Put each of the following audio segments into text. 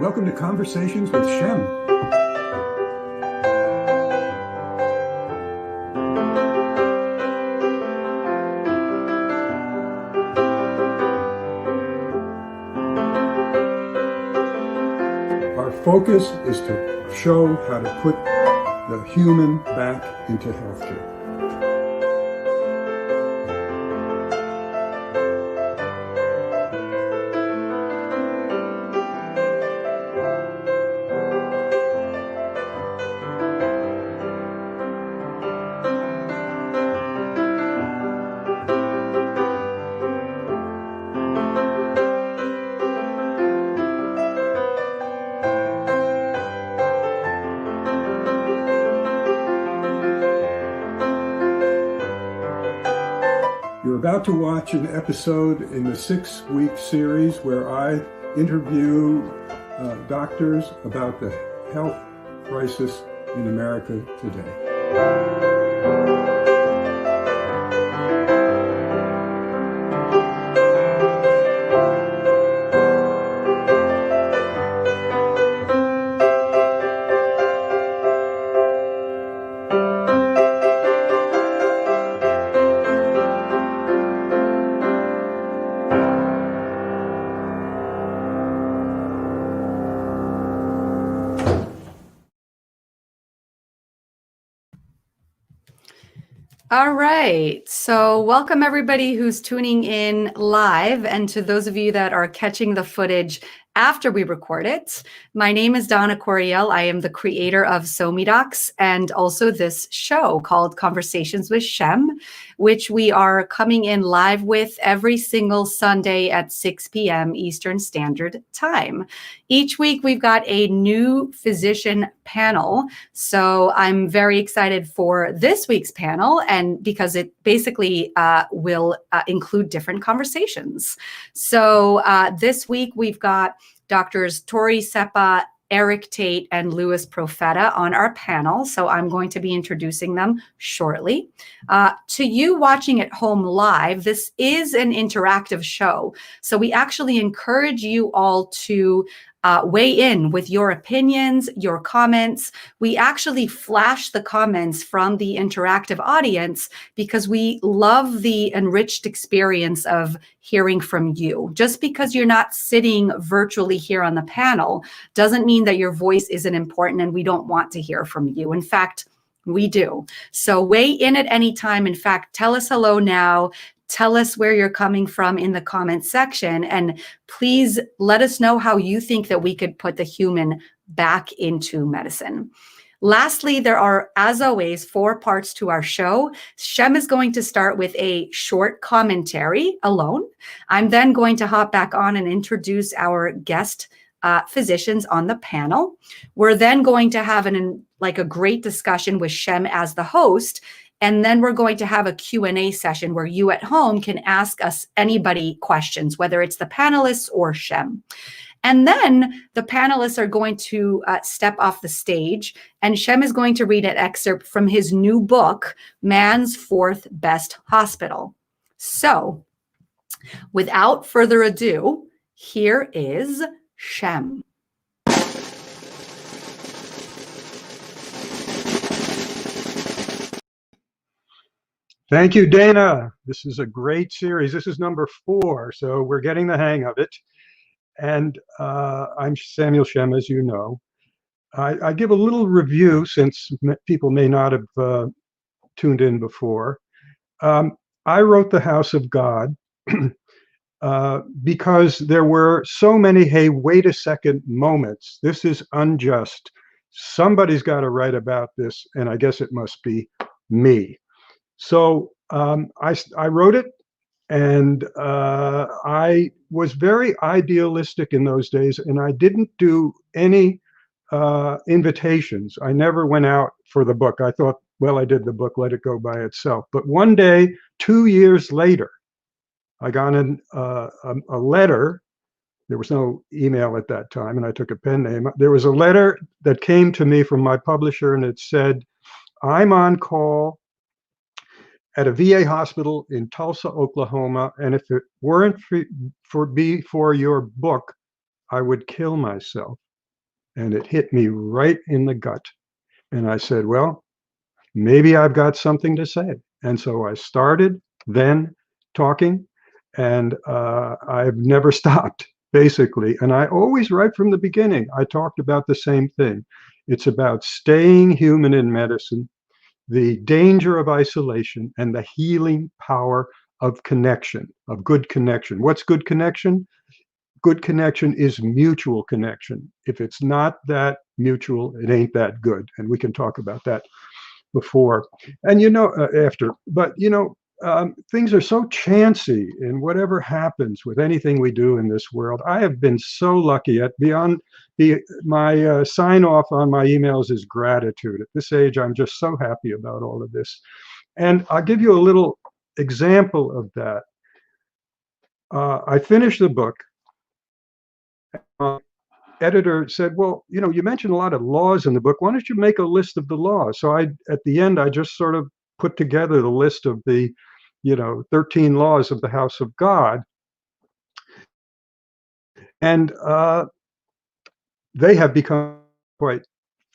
Welcome to Conversations with Shem. Our focus is to show how to put the human back into healthcare. You're about to watch an episode in the 6-week series where I interview doctors about the health crisis in America today. All right, so welcome everybody who's tuning in live, and to those of you that are catching the footage after we record it. My name is Donna Coriel. I am the creator of SoMeDocs and also this show called Conversations with Shem, which we are coming in live with every single Sunday at 6 p.m. Eastern Standard Time. Each week we've got a new physician panel, so I'm very excited for this week's panel, and because it basically will include different conversations. So this week we've got Doctors Torie Sepah, Eric Tait, and Profeta on our panel. So I'm going to be introducing them shortly. To you watching at home live, this is an interactive show. So we actually encourage you all to weigh in with your opinions, your comments. We actually flash the comments from the interactive audience because we love the enriched experience of hearing from you. Just because you're not sitting virtually here on the panel doesn't mean that your voice isn't important and we don't want to hear from you. In fact, we do. So weigh in at any time. In fact, tell us hello now. Tell us where you're coming from in the comments section, and please let us know how you think that we could put the human back into medicine. Lastly, there are, as always, 4 parts to our show. Shem is going to start with a short commentary alone. I'm then going to hop back on and introduce our guest physicians on the panel. We're then going to have a great discussion with Shem as the host. And then we're going to have a Q&A session where you at home can ask us anybody questions, whether it's the panelists or Shem. And then the panelists are going to step off the stage, and Shem is going to read an excerpt from his new book, Man's Fourth Best Hospital. So without further ado, here is Shem. Thank you, Dana. This is a great series. This is number 4, so we're getting the hang of it. And I'm Samuel Shem, as you know. I give a little review since people may not have tuned in before. I wrote The House of God because there were so many, hey, wait a second moments. This is unjust. Somebody's got to write about this, and I guess it must be me. So I wrote it, and I was very idealistic in those days, and I didn't do any invitations. I never went out for the book. I thought, well, I did the book, let it go by itself. But one day, 2 years later, I got a letter. There was no email at that time, and I took a pen name. There was a letter that came to me from my publisher, and it said, I'm on call at a VA hospital in Tulsa, Oklahoma, and if it weren't for your book, I would kill myself. And it hit me right in the gut. And I said, well, maybe I've got something to say. And so I started then talking, and I've never stopped, basically. And I always, right from the beginning, I talked about the same thing. It's about staying human in medicine, the danger of isolation, and the healing power of connection, of good connection. What's good connection? Good connection is mutual connection. If it's not that mutual, it ain't that good. And we can talk about that before and after. But things are so chancy in whatever happens with anything we do in this world. I have been so lucky. At beyond my sign off on my emails is gratitude. At this age, I'm just so happy about all of this. And I'll give you a little example of that. I finished the book. Editor said, well, you mentioned a lot of laws in the book. Why don't you make a list of the laws? So at the end, I just sort of put together the list of the 13 laws of the house of God. And they have become quite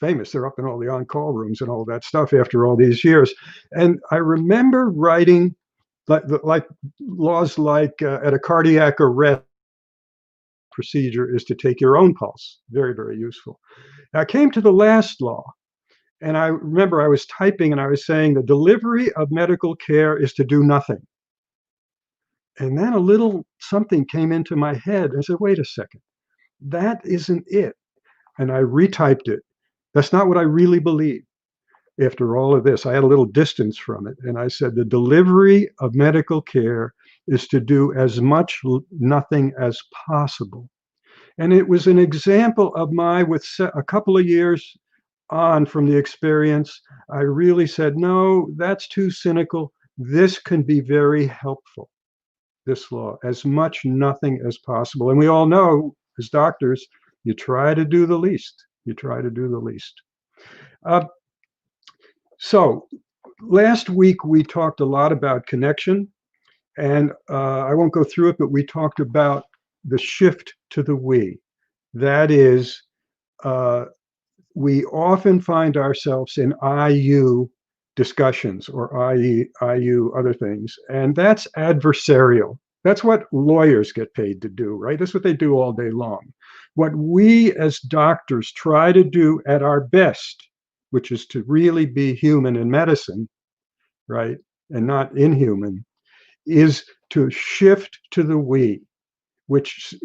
famous. They're up in all the on-call rooms and all that stuff after all these years. And I remember writing like laws like at a cardiac arrest, procedure is to take your own pulse. Very, very useful. I came to the last law, and I remember I was typing and I was saying the delivery of medical care is to do nothing. And then a little something came into my head and said, wait a second, that isn't it. And I retyped it. That's not what I really believe. After all of this, I had a little distance from it. And I said, the delivery of medical care is to do as much nothing as possible. And it was an example of with a couple of years on from the experience, I really said, no, that's too cynical. This can be very helpful, this law, as much nothing as possible. And we all know, as doctors, you try to do the least. You try to do the least. So last week, we talked a lot about connection. And I won't go through it, but we talked about the shift to the we. That is, we often find ourselves in IU discussions or IU other things, and that's adversarial. That's what lawyers get paid to do, right? That's what they do all day long. What we as doctors try to do at our best, which is to really be human in medicine, right, and not inhuman, is to shift to the we, which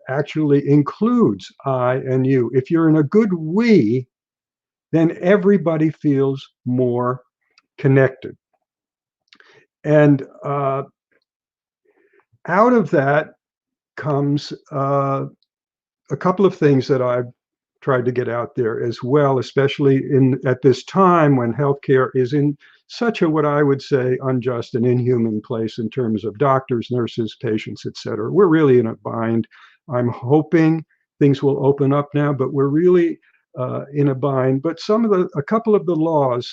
actually includes I and you. If you're in a good we, then everybody feels more connected. And out of that comes a couple of things that I've tried to get out there as well, especially at this time when healthcare is in such a, what I would say, unjust and inhuman place in terms of doctors, nurses, patients, et cetera. We're really in a bind. I'm hoping things will open up now, but we're really in a bind. But a couple of the laws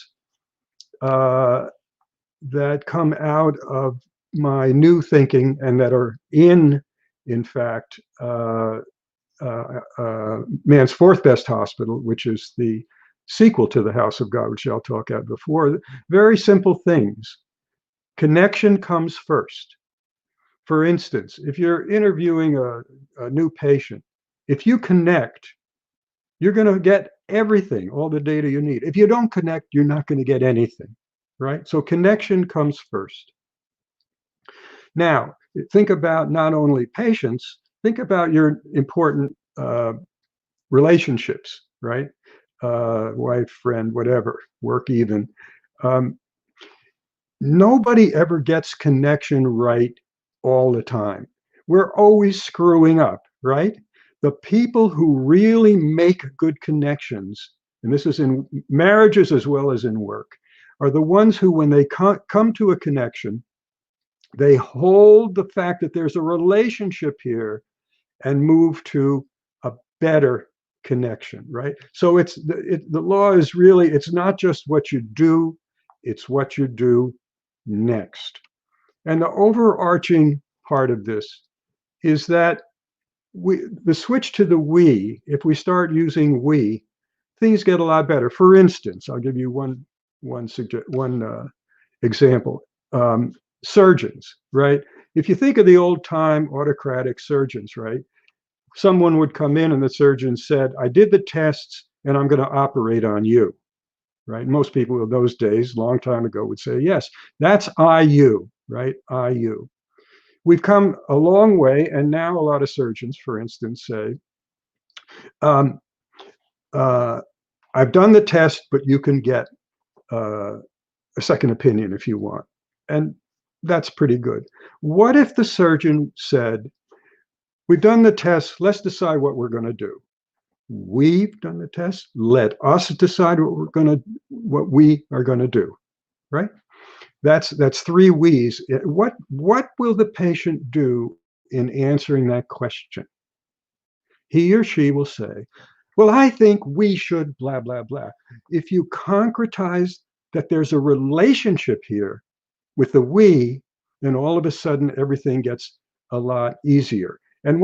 that come out of my new thinking and that are in fact, Man's Fourth Best Hospital, which is the sequel to the House of God, which I'll talk about before. Very simple things. Connection comes first. For instance, if you're interviewing a new patient, if you connect, you're going to get everything, all the data you need. If you don't connect, you're not going to get anything, right? So connection comes first. Now, think about not only patients, think about your important relationships, right? Wife, friend, whatever, work even. Nobody ever gets connection right all the time. We're always screwing up, right? The people who really make good connections, and this is in marriages as well as in work, are the ones who, when they come to a connection, they hold the fact that there's a relationship here and move to a better connection, right? So the law is really, it's not just what you do, it's what you do next. And the overarching part of this is that the switch to the we, if we start using we, things get a lot better. For instance, I'll give you one example. Surgeons, right? If you think of the old time autocratic surgeons, right? Someone would come in and the surgeon said, I did the tests and I'm going to operate on you, right? Most people in those days, long time ago, would say, yes, that's IU, right? IU. We've come a long way, and now a lot of surgeons, for instance, say, I've done the test, but you can get a second opinion if you want. And that's pretty good. What if the surgeon said, we've done the test, let's decide what we're going to do. We've done the test, let us decide what we are going to do, right? That's three we's. What will the patient do in answering that question? He or she will say, well, I think we should blah, blah, blah. If you concretize that there's a relationship here with the we, then all of a sudden everything gets a lot easier. And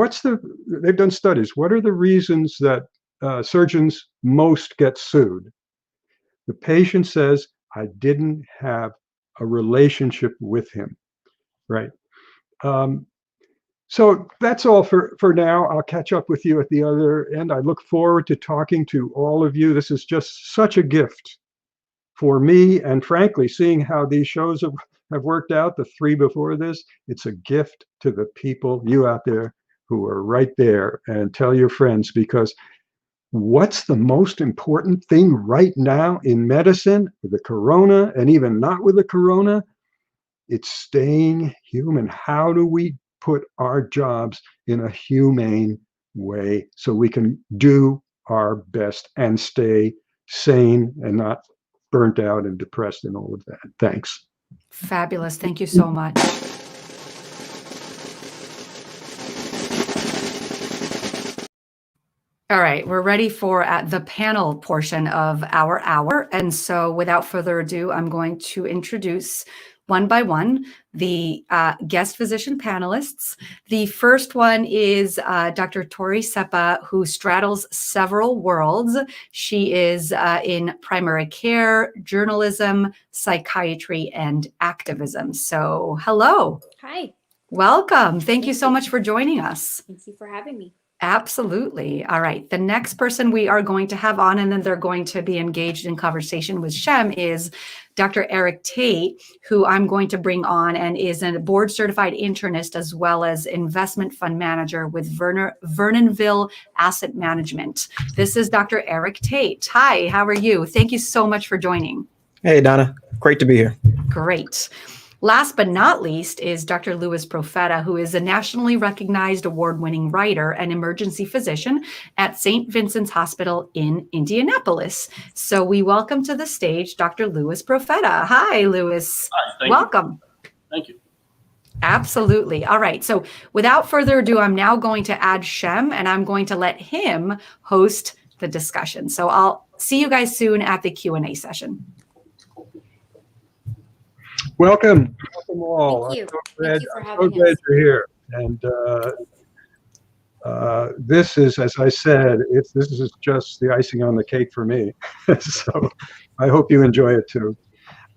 they've done studies. What are the reasons that surgeons most get sued? The patient says, I didn't have a relationship with him, right? So that's all for now. I'll catch up with you at the other end. I look forward to talking to all of you. This is just such a gift for me. And frankly, seeing how these shows have worked out, the three before this, it's a gift to the people, you out there, who are right there. And tell your friends, because what's the most important thing right now in medicine with the corona, and even not with the corona? It's staying human. How do we put our jobs in a humane way so we can do our best and stay sane and not burnt out and depressed and all of that? Thanks. Fabulous. Thank you so much. All right, we're ready for the panel portion of our hour. And so without further ado, I'm going to introduce one by one the guest physician panelists. The first one is Dr. Torie Sepah, who straddles several worlds. She is in primary care, journalism, psychiatry, and activism. So hello. Hi. Welcome. Thank you so much for joining us. Thank you for having me. Absolutely. All right. The next person we are going to have on, and then they're going to be engaged in conversation with Shem, is Dr. Eric Tait, who I'm going to bring on and is a board certified internist as well as investment fund manager with Vernonville Asset Management. This is Dr. Eric Tait. Hi, how are you? Thank you so much for joining. Hey, Donna. Great to be here. Great. Last but not least is Dr. Louis Profeta, who is a nationally recognized award-winning writer and emergency physician at St. Vincent's Hospital in Indianapolis. So we welcome to the stage Dr. Louis Profeta. Hi, Louis. Hi, welcome. Thank you. Absolutely. All right. So without further ado, I'm now going to add Shem, and I'm going to let him host the discussion. So I'll see you guys soon at the Q&A session. Welcome all. Thank you. I'm Thank you for so having glad us. you're here. And this is, as I said, this is just the icing on the cake for me. So I hope you enjoy it too.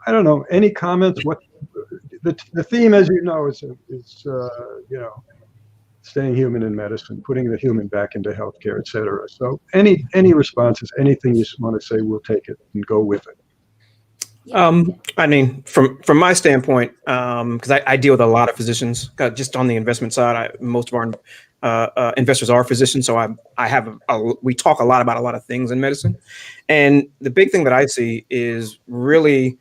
I don't know, any comments? What the theme, as you know, is staying human in medicine, putting the human back into healthcare, et cetera. So any responses, anything you want to say, we'll take it and go with it. I mean, from my standpoint, because I deal with a lot of physicians, just on the investment side, most of our investors are physicians. So we talk a lot about a lot of things in medicine. And the big thing that I see is really,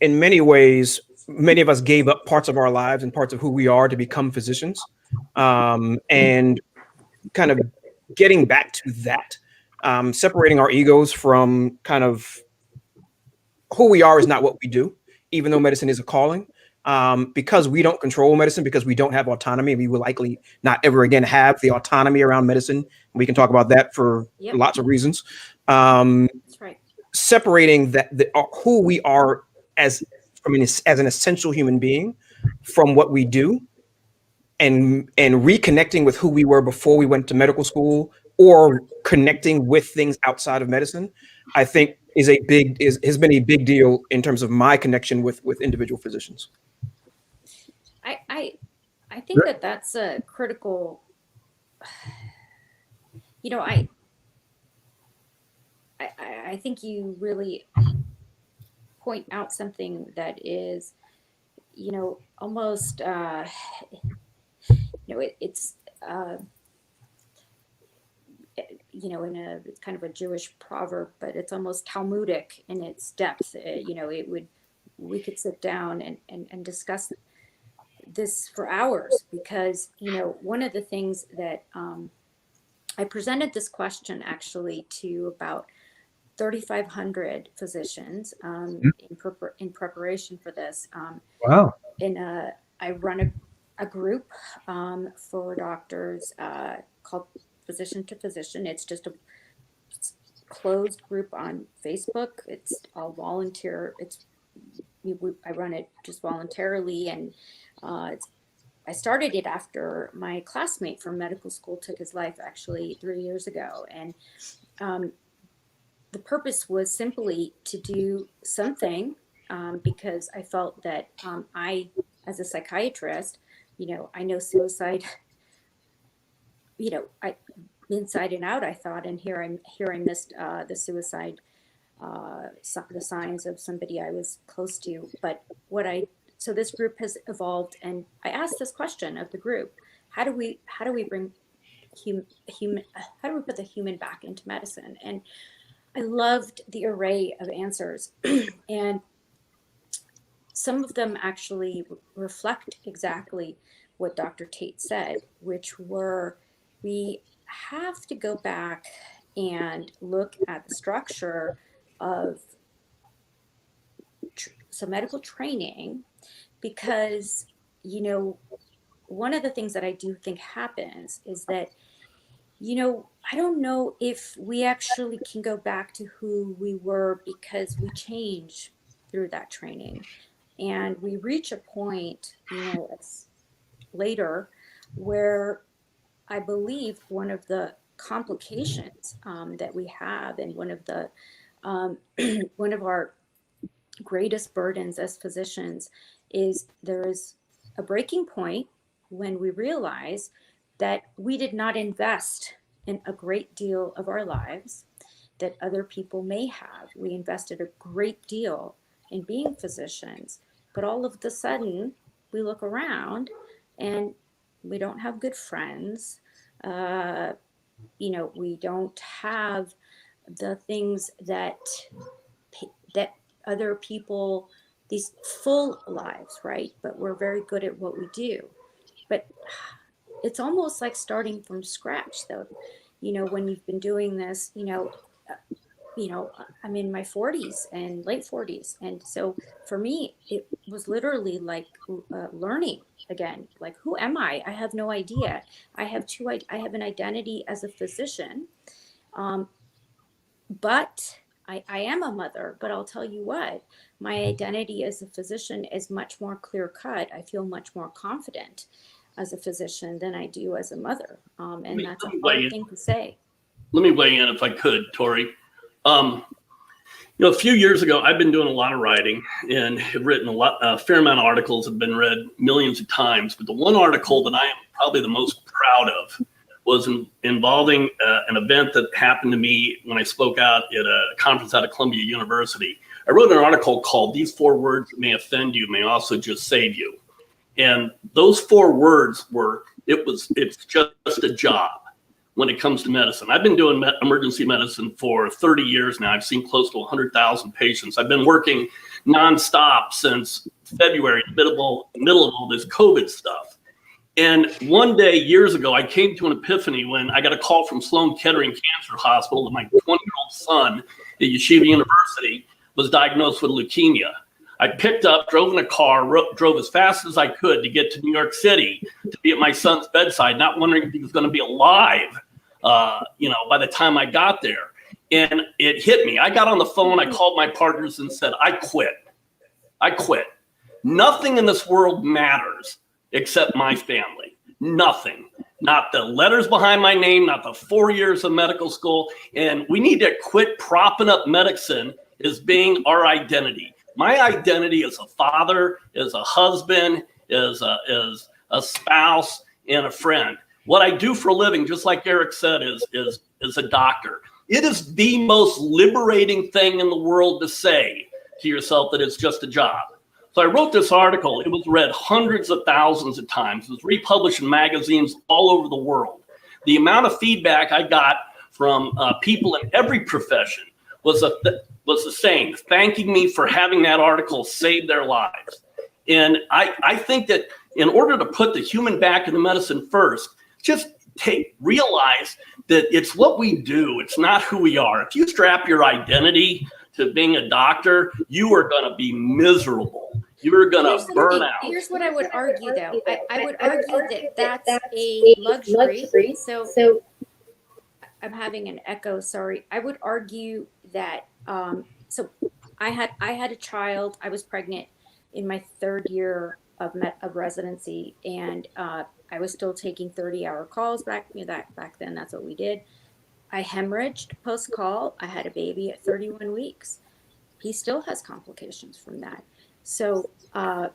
in many ways, many of us gave up parts of our lives and parts of who we are to become physicians, and kind of getting back to that, separating our egos from kind of who we are is not what we do, even though medicine is a calling. Because we don't control medicine, because we don't have autonomy, we will likely not ever again have the autonomy around medicine. We can talk about that for lots of reasons. That's right. Separating who we are as an essential human being from what we do and reconnecting with who we were before we went to medical school, or connecting with things outside of medicine, I think has been a big deal in terms of my connection with individual physicians. I think that that's a critical, you know, I think you really point out something that is, you know, almost, you know, it's, you know, in a it's kind of a Jewish proverb, but it's almost Talmudic in its depth. You know, we could sit down and discuss this for hours, because, you know, one of the things that I presented this question actually to about 3,500 physicians in preparation for this. Wow. I run a group for doctors called Physician to Physician. It's just a closed group on Facebook. It's all volunteer. I run it just voluntarily, and I started it after my classmate from medical school took his life actually 3 years ago, and the purpose was simply to do something because I felt that I, as a psychiatrist, you know, I know suicide, you know, inside and out, I thought, and here I missed the suicide, the signs of somebody I was close to. But so this group has evolved, and I asked this question of the group: how do we bring how do we put the human back into medicine? And I loved the array of answers, and some of them actually reflect exactly what Dr. Tait said, which were, we have to go back and look at the structure of some medical training, because, you know, one of the things that I do think happens is that, you know, I don't know if we actually can go back to who we were, because we change through that training. And we reach a point, you know, later, where I believe one of the complications that we have, and one of the one of our greatest burdens as physicians, is there is a breaking point when we realize that we did not invest in a great deal of our lives that other people may have. We invested a great deal in being physicians, but all of a sudden we look around and we don't have good friends. You know, we don't have the things that other people, these full lives, right? But we're very good at what we do. But it's almost like starting from scratch, though. You know, when you've been doing this, you know, I'm in my 40s and late 40s. And so for me, it was literally like learning again. Like, who am I? I have no idea. I have an identity as a physician, but I am a mother. But I'll tell you what, my identity as a physician is much more clear cut. I feel much more confident as a physician than I do as a mother. And that's a hard thing to say. Let me weigh in if I could, Torie. You know, a few years ago, I've been doing a lot of writing and have written a fair amount of articles, have been read millions of times. But the one article that I am probably the most proud of was involving an event that happened to me when I spoke out at a conference out of Columbia University. I wrote an article called "These 4 words may offend you, may also just save you." And those 4 words were, it's just a job. When it comes to medicine, I've been doing emergency medicine for 30 years now. I've seen close to 100,000 patients. I've been working nonstop since February, middle of all this COVID stuff. And one day, years ago, I came to an epiphany when I got a call from Sloan Kettering Cancer Hospital that my 20-year-old son at Yeshiva University was diagnosed with leukemia. I picked up, drove in a car, drove as fast as I could to get to New York City to be at my son's bedside, not wondering if he was going to be alive, you know, by the time I got there. And it hit me. I got on the phone, I called my partners and said, I quit. Nothing in this world matters except my family. Nothing. Not the letters behind my name, not the 4 years of medical school. And we need to quit propping up medicine as being our identity. My identity as a father, as a husband, as a spouse, and a friend. What I do for a living, just like Eric said, is a doctor. It is the most liberating thing in the world to say to yourself that it's just a job. So I wrote this article. It was read hundreds of thousands of times. It was republished in magazines all over the world. The amount of feedback I got from people in every profession was the same, thanking me for having that article save their lives. And I think that in order to put the human back in the medicine first, just realize that it's what we do. It's not who we are. If you strap your identity to being a doctor, you are going to be miserable. You're going to burn out. Here's what I would argue, though. I would argue that that's a luxury. So I'm having an echo. Sorry. I would argue that. So I had a child. I was pregnant in my 3rd year of residency, and I was still taking 30-hour calls back then. That's what we did. I hemorrhaged post-call. I had a baby at 31 weeks. He still has complications from that. So, I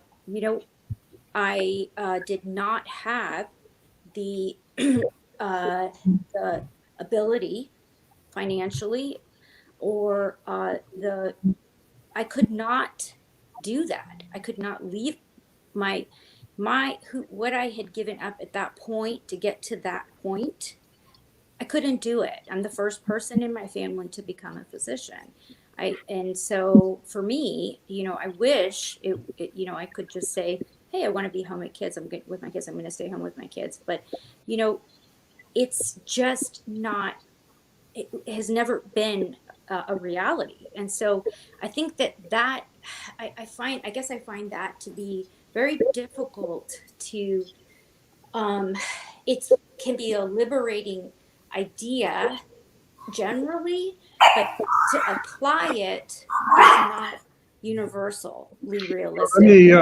did not have the ability financially, or I could not do that. I could not leave what I had given up at that point to get to that point. I couldn't do it. I'm the first person in my family to become a physician. And so for me, I wish I could just say, hey, I want to be home with kids. I'm good with my kids. I'm going to stay home with my kids. But, it's just not, it has never been a reality. And so I think I find that to be very difficult to, it can be a liberating idea generally, but to apply it is not universally realistic.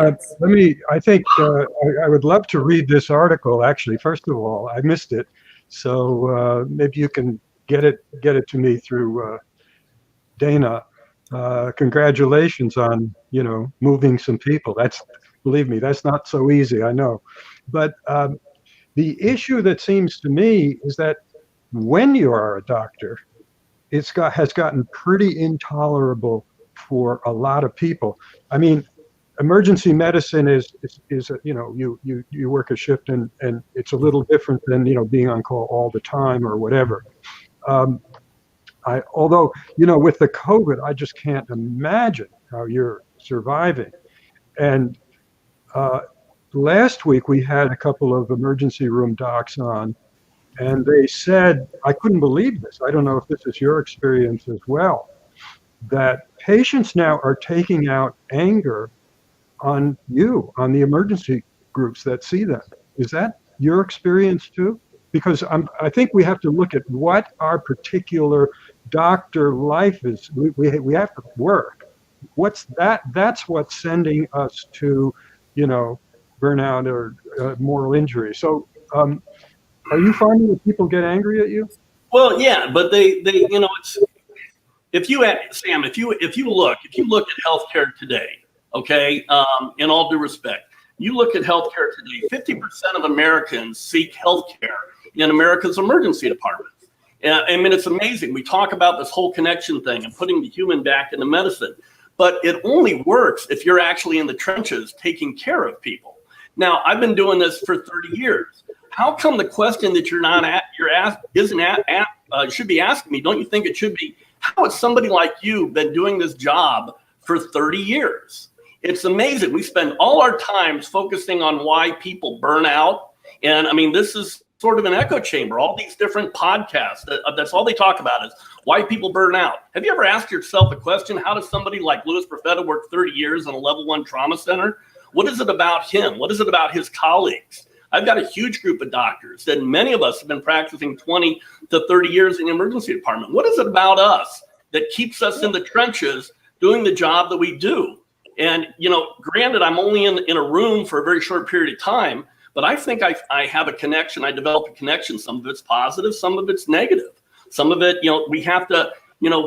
I think I would love to read this article. Actually, first of all, I missed it. So maybe you can get it to me through Dana. Congratulations on, moving some people. Believe me, that's not so easy, I know. But the issue that seems to me is that when you are a doctor, has gotten pretty intolerable for a lot of people. I mean, emergency medicine is you work a shift and it's a little different than being on call all the time or whatever. Although with the COVID, I just can't imagine how you're surviving. And last week we had a couple of emergency room docs on, and they said, I couldn't believe this. I don't know if this is your experience as well, that patients now are taking out anger on the emergency groups that see them. Is that your experience too? Because I think we have to look at what our particular doctor life is. We have to work. What's that? That's what's sending us to, burnout or moral injury. So, are you finding that people get angry at you? Well, yeah, but they it's, if you look at healthcare today, okay, in all due respect, you look at healthcare today, 50% of Americans seek healthcare in America's emergency departments. I mean, it's amazing. We talk about this whole connection thing and putting the human back into medicine, but it only works if you're actually in the trenches taking care of people. Now, I've been doing this for 30 years. How come the question that should be asking me? Don't you think it should be? How has somebody like you been doing this job for 30 years? It's amazing. We spend all our time focusing on why people burn out. And I mean, this is sort of an echo chamber. All these different podcasts, that's all they talk about is why people burn out. Have you ever asked yourself the question, how does somebody like Profeta work 30 years in a level 1 trauma center? What is it about him? What is it about his colleagues? I've got a huge group of doctors, and many of us have been practicing 20 to 30 years in the emergency department. What is it about us that keeps us in the trenches doing the job that we do? And, granted, I'm only in a room for a very short period of time, but I think I have a connection. I develop a connection. Some of it's positive, some of it's negative. Some of it, we have to,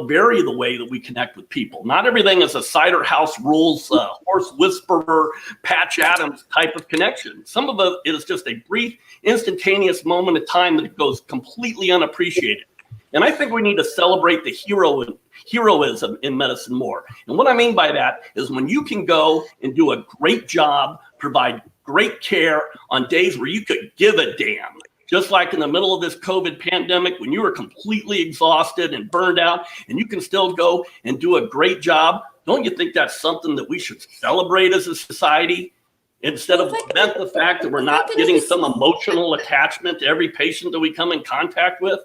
vary the way that we connect with people. Not everything is a cider house rules, horse whisperer, Patch Adams type of connection. Some of it is just a brief, instantaneous moment of time that goes completely unappreciated. And I think we need to celebrate the heroism in medicine more. And what I mean by that is when you can go and do a great job, provide great care on days where you could give a damn. Just like in the middle of this COVID pandemic, when you were completely exhausted and burned out, and you can still go and do a great job, don't you think that's something that we should celebrate as a society? Instead of lament the fact that we're not getting some emotional attachment to every patient that we come in contact with?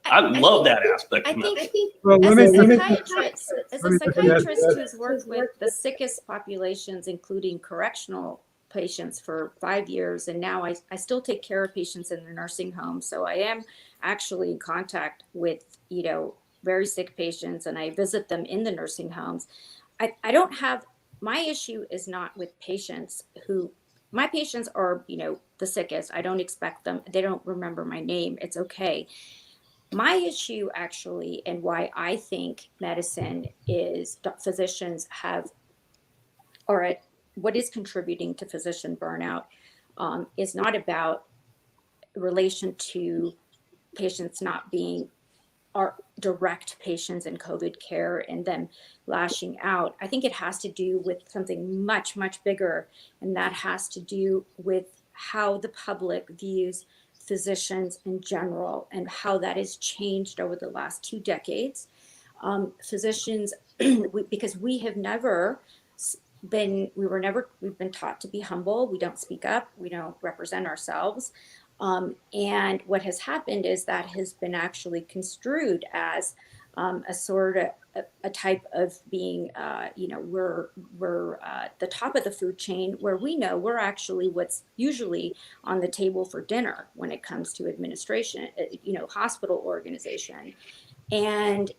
I love that aspect of medicine. Well, As a psychiatrist who's worked with the sickest populations, including correctional patients for 5 years, and now I still take care of patients in the nursing home. So I am actually in contact with, very sick patients, and I visit them in the nursing homes. I don't have, my issue is not with patients my patients are, the sickest. I don't expect them, they don't remember my name. It's okay. My issue actually, and why I think medicine is physicians have, or what is contributing to physician burnout is not about relation to patients not being our direct patients in COVID care and them lashing out. I think it has to do with something much, much bigger. And that has to do with how the public views physicians in general and how that has changed over the last 2 decades. Physicians, because we've been taught to be humble. We don't speak up. We don't represent ourselves. And what has happened is that has been actually construed as a sort of a type of being, we're the top of the food chain, where we know we're actually what's usually on the table for dinner when it comes to administration, hospital organization. And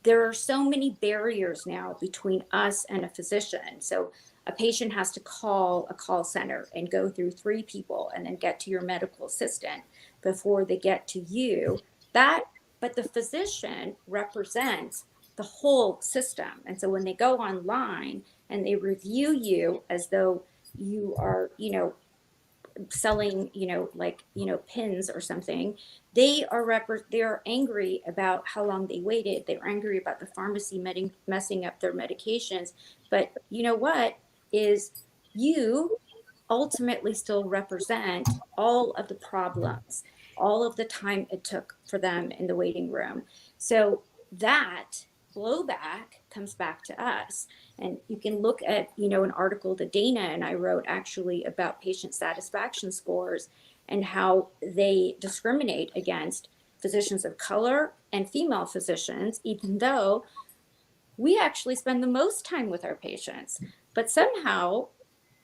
there are so many barriers now between us and a physician. So a patient has to call a call center and go through 3 people and then get to your medical assistant before they get to you. But the physician represents the whole system. And so when they go online and they review you as though you are, selling, pins or something, they are angry about how long they waited. They're angry about the pharmacy messing up their medications. But you know what is, you ultimately still represent all of the problems, all of the time it took for them in the waiting room. So that blowback comes back to us. And you can look at, an article that Dana and I wrote actually about patient satisfaction scores and how they discriminate against physicians of color and female physicians, even though we actually spend the most time with our patients. But somehow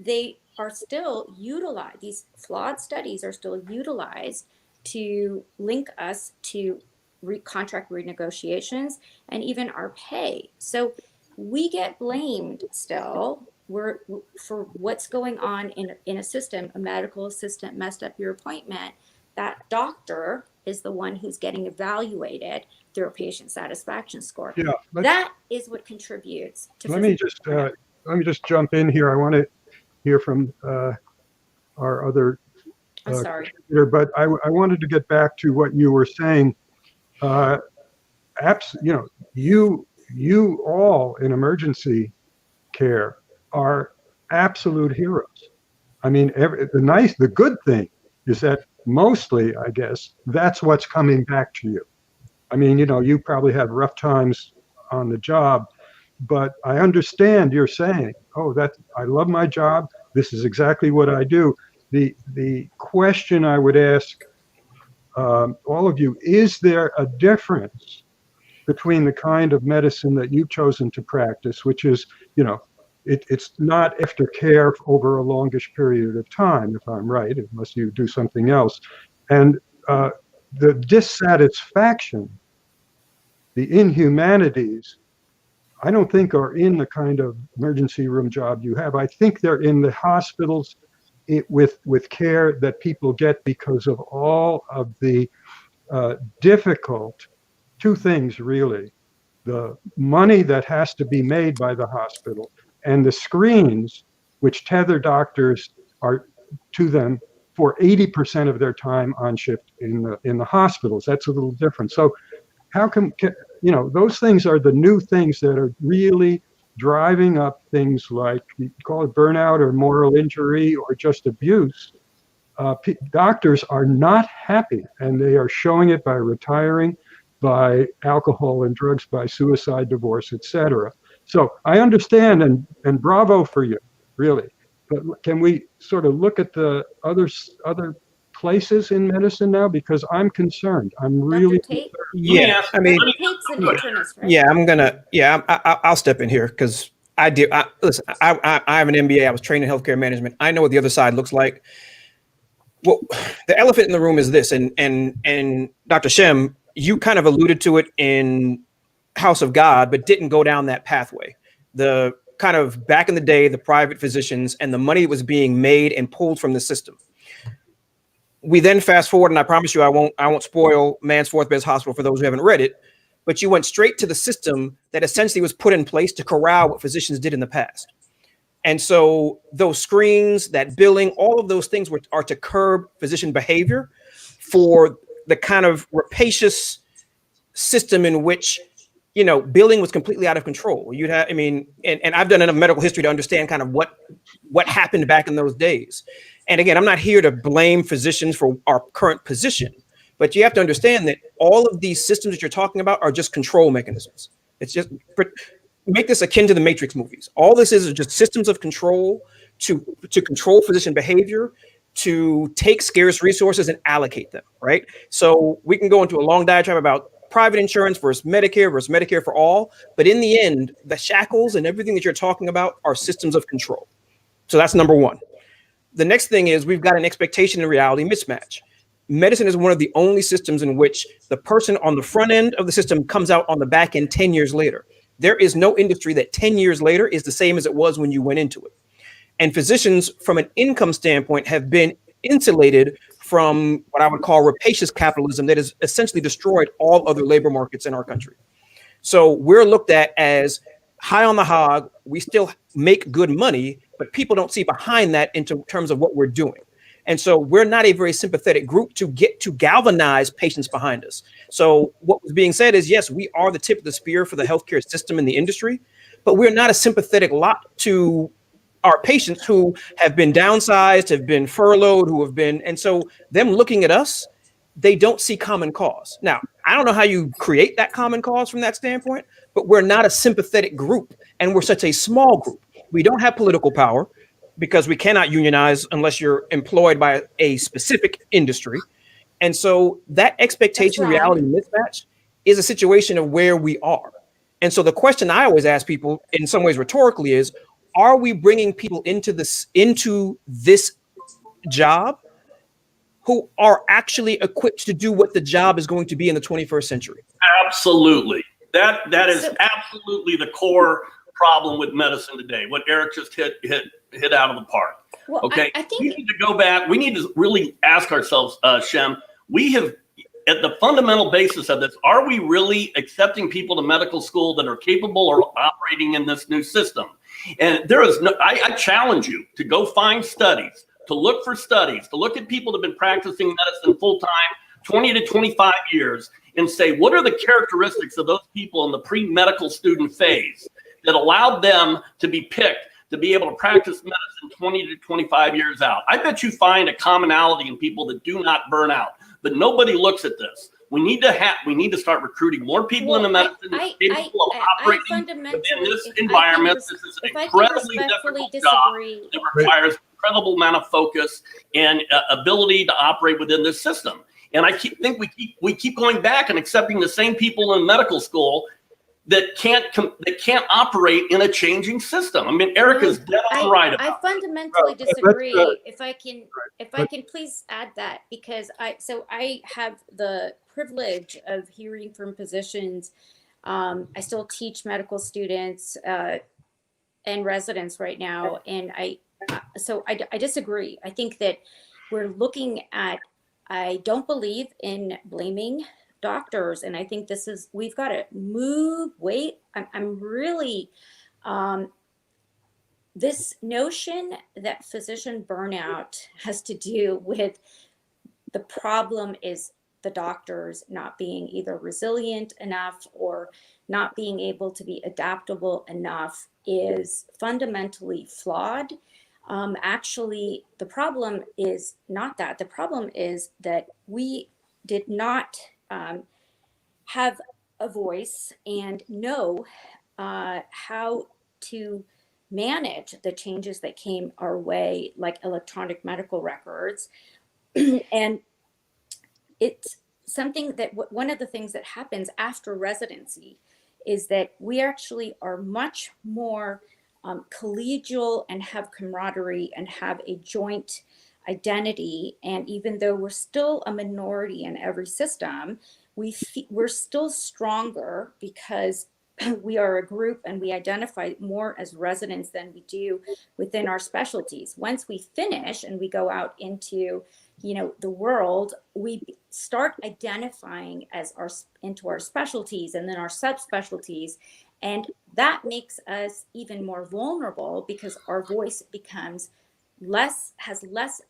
they are still utilized, these flawed studies are still utilized to link us to contract renegotiations and even our pay. So we get blamed still for what's going on in a system. A medical assistant messed up your appointment. That doctor is the one who's getting evaluated through a patient satisfaction score. Yeah, that is what contributes to. Let me just jump in here. I want to hear from our other I'm sorry, but I wanted to get back to what you were saying. You all in emergency care are absolute heroes. I mean, the good thing is that mostly, I guess, that's what's coming back to you. I mean, you probably had rough times on the job, but I understand you're saying, I love my job. This is exactly what I do. The question I would ask all of you, is there a difference between the kind of medicine that you've chosen to practice, which is, it's not aftercare over a longish period of time, if I'm right, unless you do something else, and the dissatisfaction, the inhumanities, I don't think are in the kind of emergency room job you have. I think they're in the hospitals with care that people get because of all of the difficult two things really: the money that has to be made by the hospital and the screens which tether doctors are to them for 80% of their time on shift in the hospitals. That's a little different. So how can those things are the new things that are really driving up things like, you call it burnout or moral injury or just abuse. Doctors are not happy, and they are showing it by retiring, by alcohol and drugs, by suicide, divorce, etc. So I understand, and bravo for you, really. But can we sort of look at the other places in medicine now? Because I'm concerned. I'm really Dr. Tait? Yeah, I mean, Dr. Tait's an internist, right? yeah, I'll step in here because listen, I have an MBA. I was trained in healthcare management. I know what the other side looks like. Well, the elephant in the room is this, and Dr. Shem, you kind of alluded to it in House of God, but didn't go down that pathway. The kind of back in the day, the private physicians and the money that was being made and pulled from the system. We then fast forward, and I promise you, I won't spoil Man's Fourth Best Hospital for those who haven't read it, but you went straight to the system that essentially was put in place to corral what physicians did in the past. And so those screens, that billing, all of those things are to curb physician behavior for the kind of rapacious system in which, billing was completely out of control. You'd have, and I've done enough medical history to understand kind of what happened back in those days. And again, I'm not here to blame physicians for our current position, but you have to understand that all of these systems that you're talking about are just control mechanisms. It's just, make this akin to the Matrix movies. All this is just systems of control to control physician behavior, to take scarce resources and allocate them, right? So we can go into a long diatribe about private insurance versus Medicare for all. But in the end, the shackles and everything that you're talking about are systems of control. So that's number one. The next thing is we've got an expectation and reality mismatch. Medicine is one of the only systems in which the person on the front end of the system comes out on the back end 10 years later. There is no industry that 10 years later is the same as it was when you went into it. And physicians, from an income standpoint, have been insulated from what I would call rapacious capitalism that has essentially destroyed all other labor markets in our country. So we're looked at as high on the hog. We still make good money, but people don't see behind that in terms of what we're doing. And so we're not a very sympathetic group to get to galvanize patients behind us. So what was being said is, yes, we are the tip of the spear for the healthcare system in the industry, but we're not a sympathetic lot to our patients who have been downsized, have been furloughed, and so them looking at us, they don't see common cause. Now, I don't know how you create that common cause from that standpoint, but we're not a sympathetic group, and we're such a small group. We don't have political power, because we cannot unionize unless you're employed by a specific industry. And so that expectation reality mismatch is a situation of where we are. And so the question I always ask people, in some ways rhetorically, is, are we bringing people into this job who are actually equipped to do what the job is going to be in the 21st century? Absolutely. That is absolutely the core problem with medicine today. What Eric just hit out of the park. Well, okay, I think we need to go back. We need to really ask ourselves, Shem. We have, at the fundamental basis of this, are we really accepting people to medical school that are capable of operating in this new system? And there is no. I challenge you to go find studies, to look for studies, to look at people that have been practicing medicine full time, 20 to 25 years, and say, what are the characteristics of those people in the pre-medical student phase that allowed them to be picked to be able to practice medicine 20 to 25 years out? I bet you find a commonality in people that do not burn out, but nobody looks at this. We need to start recruiting more people in the medicine that's capable of operating within this environment. This is an incredibly difficult job that requires an incredible amount of focus and ability to operate within this system. And I think we keep going back and accepting the same people in medical school that can't operate in a changing system. I mean, Erica's dead on right about I fundamentally disagree. If I can please add that, because I have the privilege of hearing from physicians. I still teach medical students and residents right now, and so I disagree. I think that we're looking at, I don't believe in blaming doctors. And I think we've got to I'm really, this notion that physician burnout has to do with the problem is the doctors not being either resilient enough or not being able to be adaptable enough is fundamentally flawed. Actually, the problem is not that. The problem is that we did not have a voice and know how to manage the changes that came our way, like electronic medical records. And it's something that one of the things that happens after residency is that we actually are much more collegial and have camaraderie and have a joint identity. And even though we're still a minority in every system, we're still stronger because we are a group and we identify more as residents than we do within our specialties. Once we finish and we go out into the world, we start identifying into our specialties and then our subspecialties. And that makes us even more vulnerable because our voice has less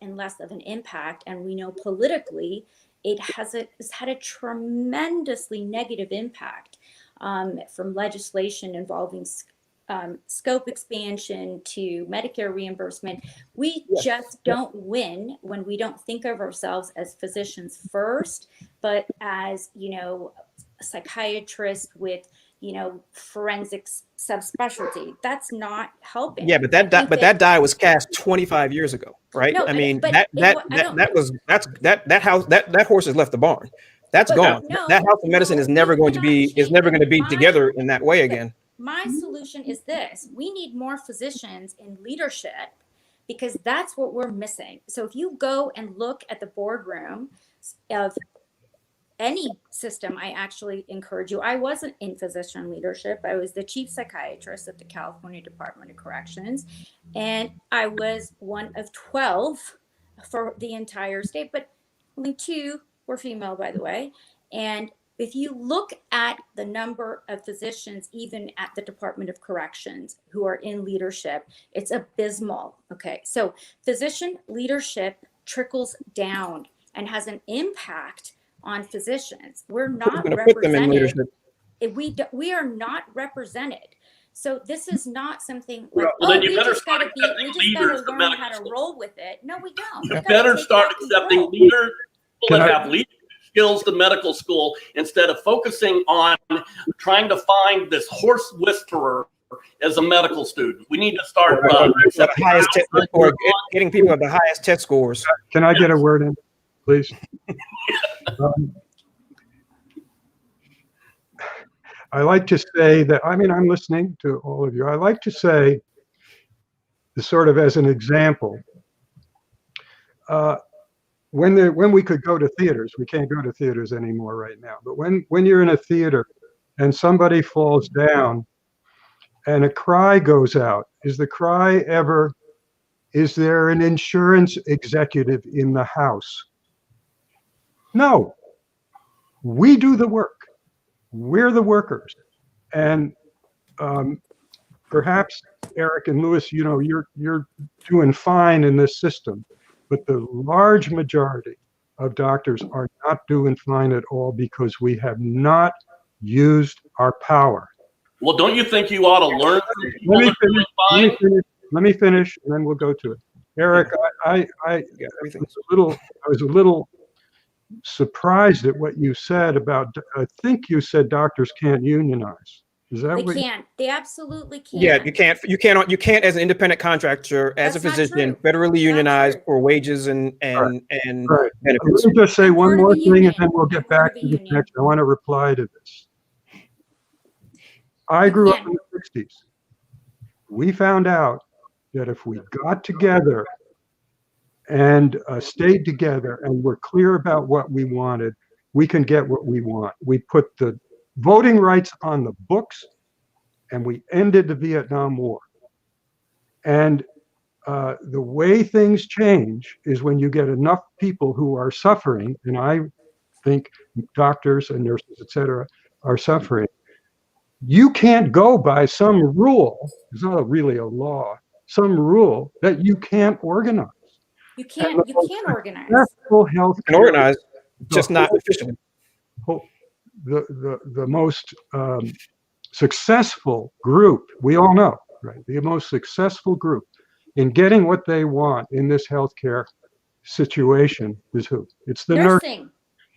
and less of an impact. And we know politically, it's had a tremendously negative impact, from legislation involving scope expansion to Medicare reimbursement. We just don't win when we don't think of ourselves as physicians first, but as, psychiatrists with, forensics subspecialty. That's not helping. Yeah, but that die was cast 25 years ago, right? No, I mean, but that horse has left the barn. That's gone. That house of medicine is never going to be together in that way again. My solution is this: we need more physicians in leadership because that's what we're missing. So if you go and look at the boardroom of any system, I actually encourage you. I wasn't in physician leadership. I was the chief psychiatrist at the California Department of Corrections, and I was one of 12 for the entire state, but only 2 were female, by the way. And if you look at the number of physicians, even at the Department of Corrections, who are in leadership, it's abysmal. Okay, so physician leadership trickles down and has an impact on physicians. We're not represented. We are not represented. So this is not something like, then you better start accepting leaders of medical how to roll with it. No, we don't. You better start accepting leaders that have leadership skills to medical school instead of focusing on trying to find this horse whisperer as a medical student. We need to start getting people at the highest test scores. Can I get a word in, please? I like to say that, I'm listening to all of you. I like to say, sort of as an example, when we could go to theaters, we can't go to theaters anymore right now, but when you're in a theater and somebody falls down and a cry goes out, is there an insurance executive in the house? No. We do the work. We're the workers. And perhaps Eric and Louis, you're doing fine in this system, but the large majority of doctors are not doing fine at all because we have not used our power. Well, don't you think you ought to learn from people that are doing fine? Let me finish, and then we'll go to it. Eric, I was a little surprised at what you said about, I think you said doctors can't unionize. Is that they can't? They absolutely can. Yeah, you can't. You can't as an independent contractor, as a physician, federally unionized for wages and benefits. Let me just say one more thing, and then we'll get back to the next. I want to reply to this. I grew up in the 60s. We found out that if we got together and stayed together and were clear about what we wanted, we can get what we want. We put the voting rights on the books, and we ended the Vietnam War. And the way things change is when you get enough people who are suffering, and I think doctors and nurses, et cetera, are suffering. You can't go by some rule, it's not really a law, some rule that you can't organize. You can't organize. Successful health And organized, just not efficiently. The most successful group, we all know, right? The most successful group in getting what they want in this healthcare situation is who? It's the Nursing. nurse.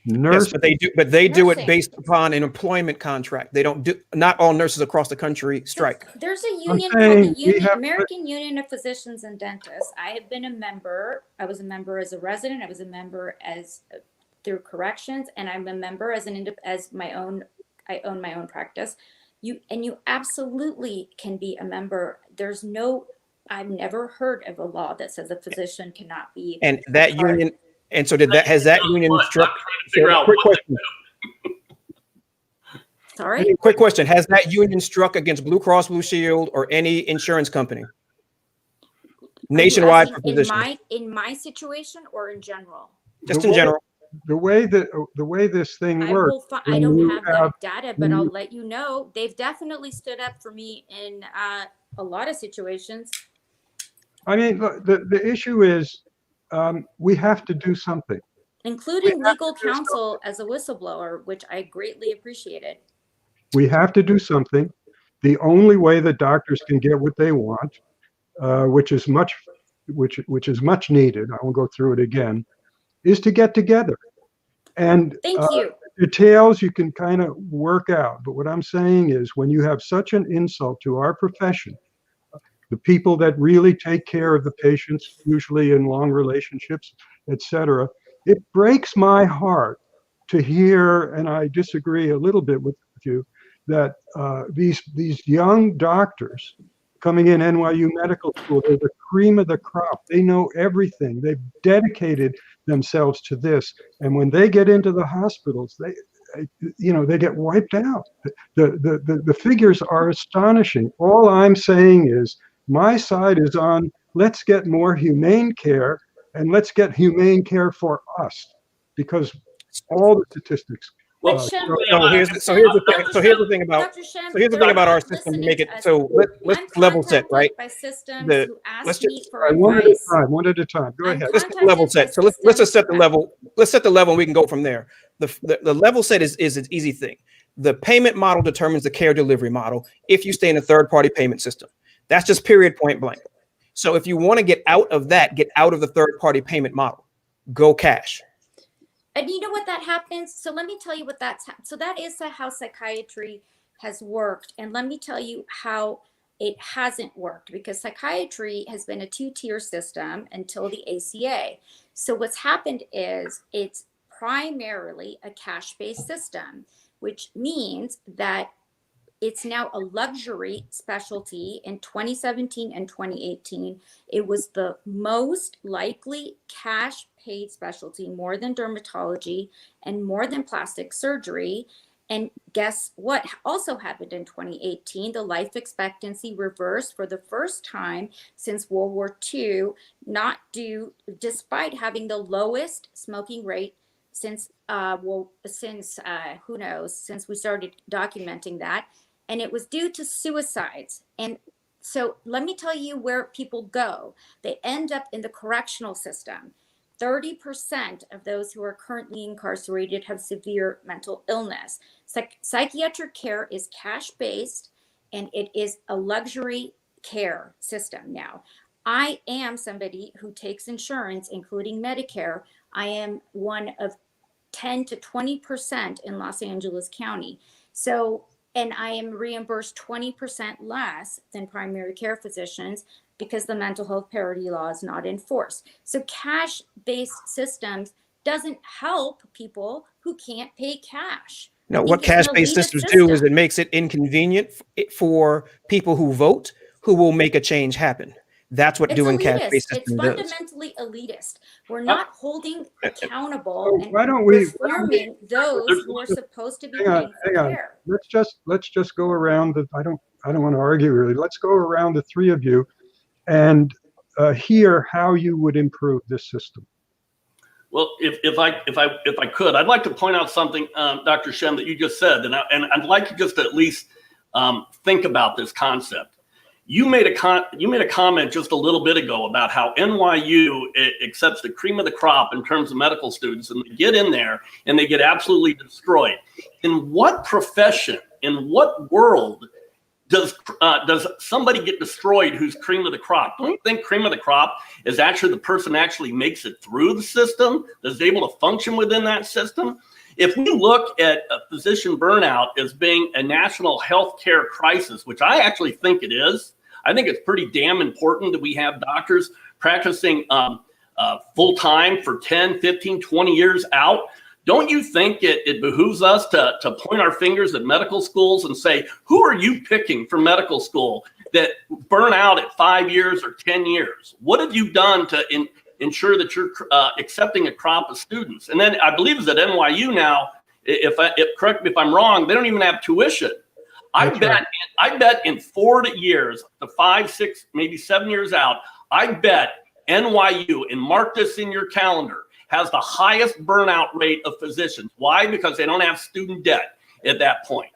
Yes, but they do it Nursing. based upon an employment contract. They don't do. Not all nurses across the country strike. There's a union saying called the American Union of Physicians and Dentists. I have been a member. I was a member as a resident. I was a member as through corrections, and I'm a member as my own. I own my own practice. You absolutely can be a member. There's no. I've never heard of a law that says a physician cannot be. And that union. And so has that union struck? Quick question. Sorry? Quick question. Has that union struck against Blue Cross Blue Shield or any insurance company? Nationwide for physicians. In my situation or in general? Just in general. The way this thing works. I don't have that data, but I'll let you know. They've definitely stood up for me in a lot of situations. I mean, look, the issue is we have to do something. Including legal counsel as a whistleblower, which I greatly appreciated. We have to do something. The only way that doctors can get what they want, which is much needed, I won't go through it again, is to get together. And Thank you. Details you can kind of work out. But what I'm saying is when you have such an insult to our profession, the people that really take care of the patients, usually in long relationships, et cetera, it breaks my heart to hear, and I disagree a little bit with you, that these young doctors coming in NYU Medical School, they're the cream of the crop. They know everything. They've dedicated themselves to this. And when they get into the hospitals, they get wiped out. The figures are astonishing. All I'm saying is my side is on, let's get more humane care, and let's get humane care for us, because all the statistics. Well, here's the thing about our system to make it so. Let's level set, right? By systems The- who ask let's me just- for One advice. one at a time. Go ahead. Let's level set. So let's just set the level. Let's set the level, and we can go from there. The level set is an easy thing. The payment model determines the care delivery model. If you stay in a third-party payment system, that's just period, point blank. So if you want to get out of that, get out of the third-party payment model, go cash. And you know what that happens? So let me tell you what so that is how psychiatry has worked. And let me tell you how it hasn't worked, because psychiatry has been a two-tier system until the ACA. So what's happened is it's primarily a cash-based system, which means that it's now a luxury specialty. In 2017 and 2018, it was the most likely cash paid specialty, more than dermatology and more than plastic surgery. And guess what also happened in 2018? The life expectancy reversed for the first time since World War II, despite having the lowest smoking rate since who knows, since we started documenting that. And it was due to suicides. And so let me tell you where people go. They end up in the correctional system. 30% of those who are currently incarcerated have severe mental illness. Psychiatric care is cash-based, and it is a luxury care system now. I am somebody who takes insurance, including Medicare. I am one of 10 to 20% in Los Angeles County. And I am reimbursed 20% less than primary care physicians because the mental health parity law is not enforced. So cash-based systems doesn't help people who can't pay cash. No, what cash-based systems do is it makes it inconvenient for people who vote, who will make a change happen. That's what doing cash-based systems does. It's fundamentally elitist. We're not holding accountable and why don't we reforming those who are supposed to be paying for care. Let's just go around. I don't want to argue really. Let's go around the three of you, and hear how you would improve this system. Well, if I could, I'd like to point out something, Dr. Shem, that you just said, and I'd like you just to at least think about this concept. You made a comment just a little bit ago about how NYU accepts the cream of the crop in terms of medical students, and they get in there and they get absolutely destroyed. In what profession, in what world does somebody get destroyed who's cream of the crop? Don't you think cream of the crop is actually the person that actually makes it through the system, that's able to function within that system? If we look at physician burnout as being a national healthcare crisis, which I actually think it is, I think it's pretty damn important that we have doctors practicing full-time for 10, 15, 20 years out. Don't you think it behooves us to point our fingers at medical schools and say, who are you picking for medical school that burn out at 5 years or 10 years? What have you done to ensure that you're accepting a crop of students? And then I believe it's at NYU now, correct me if I'm wrong, they don't even have tuition. I bet in 4 years, the 5, 6, maybe 7 years out, I bet NYU, and mark this in your calendar, has the highest burnout rate of physicians. Why? Because they don't have student debt at that point.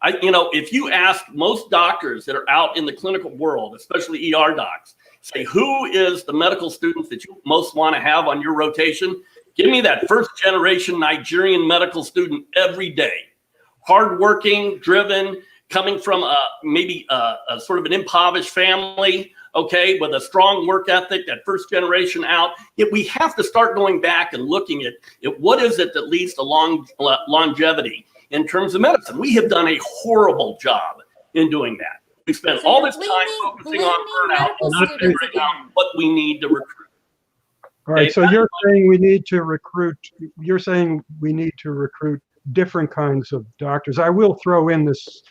If you ask most doctors that are out in the clinical world, especially ER docs, say, who is the medical students that you most want to have on your rotation? Give me that first generation Nigerian medical student every day. Hardworking, driven, coming from maybe a sort of an impoverished family, okay, with a strong work ethic, that first generation out. Yet we have to start going back and looking at what is it that leads to longevity in terms of medicine. We have done a horrible job in doing that. We spent all this time focusing on burnout and not figuring out what we need to recruit. All right, so you're saying we need to recruit, different kinds of doctors. I will throw in this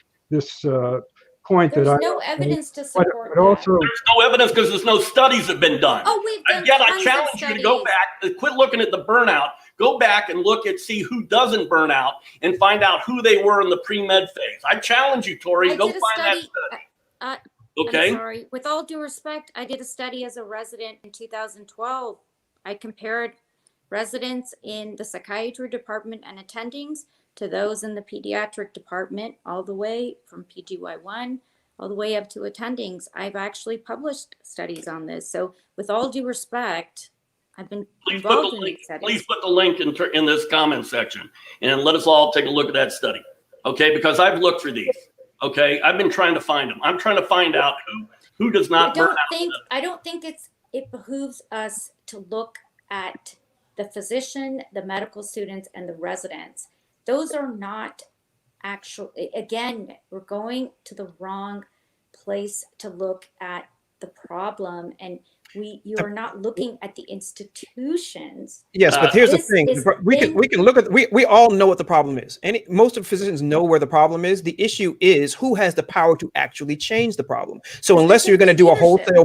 point There's that no evidence to support but also that. There's no evidence because there's no studies have been done. Oh, we've done Again, I tons challenge of you to studies. go back, quit looking at the burnout, go back and see who doesn't burn out and find out who they were in the pre-med phase. I challenge you, Torie, go find that study. Okay. I'm sorry. With all due respect, I did a study as a resident in 2012. I compared residents in the psychiatry department and attendings to those in the pediatric department, all the way from PGY1 all the way up to attendings. I've actually published studies on this. So with all due respect, I've been involved in these studies. Please put the link in this comment section and let us all take a look at that study. Okay, because I've looked for these. Okay, I've been trying to find them. I'm trying to find out who does not burn out. I don't think it behooves us to look at the physician, the medical students, and the residents. Those are not actually, again, we're going to the wrong place to look at the problem, and you are not looking at the institutions. Yes, but here's the thing: we can look at we all know what the problem is. Most of the physicians know where the problem is. The issue is who has the power to actually change the problem. So unless you're going to do a wholesale